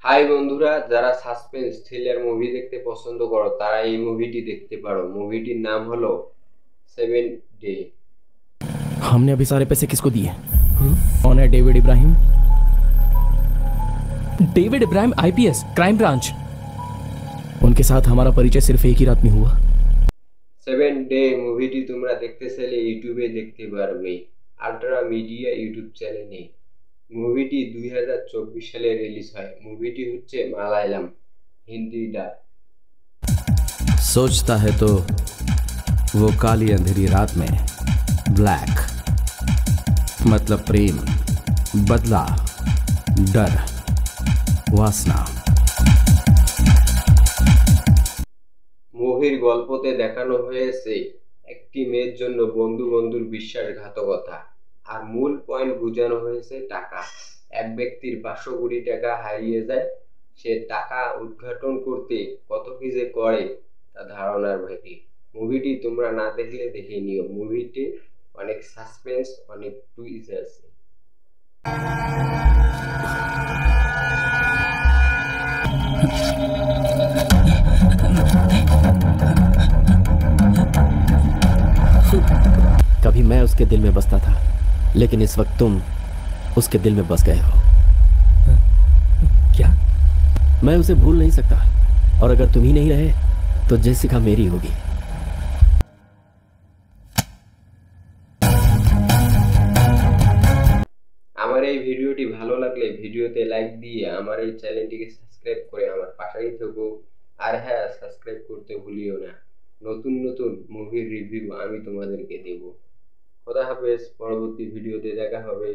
High বন্ধুরা, যারা suspense thriller movie দেখতে পছন্দ করো তারা এই মুভিটি দেখতে পারো। মুভিটির নাম হলো 7 ডে। हमने अभी सारे पैसे किसको दिए? कौन है David Ibrahim? David Ibrahim IPS crime branch. उनके साथ हमारा परिचय सिर्फ एक ही रात में हुआ। 7 ডে মুভিটি তোমরা দেখতে চাইলে ইউটিউবে দেখতে পারবে, আল্ট্রা মিডিয়া ইউটিউব চ্যানেলে। মুভিটি 2024 সালে রিলিজ হয়। মুভিটি হচ্ছে মালায়ালাম, হিন্দি ডাব। सोचता है तो वो काली अंधेरी रात में ब्लैक मतलब प्रेम, बदला, डर, वासना। মুভির গল্পতে দেখানো হয়েছে একটি মেয়ের জন্য বন্ধুর বিশ্বাসঘাতকতা, আর মূল পয়েন্ট বোঝানো হয়েছে টাকা। এক ব্যক্তির 500 কোটি টাকা হারিয়ে যায়, সে টাকা উদ্ঘাটন করতে কত কি যে করে তা ধারণার বাইরে। মুভিটি তোমরা না দেখলে দেখে নিও। মুভিটি অনেক সাসপেন্স, অনেক টুইস্ট আছে। कभी मैं उसके दिल में बसता था, लेकिन इस वक्त तुम उसके दिल में बस गए हो। क्या? मैं उसे भूल नहीं सकता, और अगर तुम ही नहीं रहे तो जेसिका मेरी होगी। আমার এই ভিডিওটি ভালো লাগলে ভিডিওতে লাইক দিয়ে আমার এই চ্যানেলটিকে সাবস্ক্রাইব করে আমার পাশেই থেকো। আর হ্যাঁ, সাবস্ক্রাইব করতে ভুলিও না। নতুন নতুন মুভির রিভিউ আমি তোমাদেরকে দেব। খোদা হাফেজ, পরবর্তী ভিডিওতে দেখা হবে।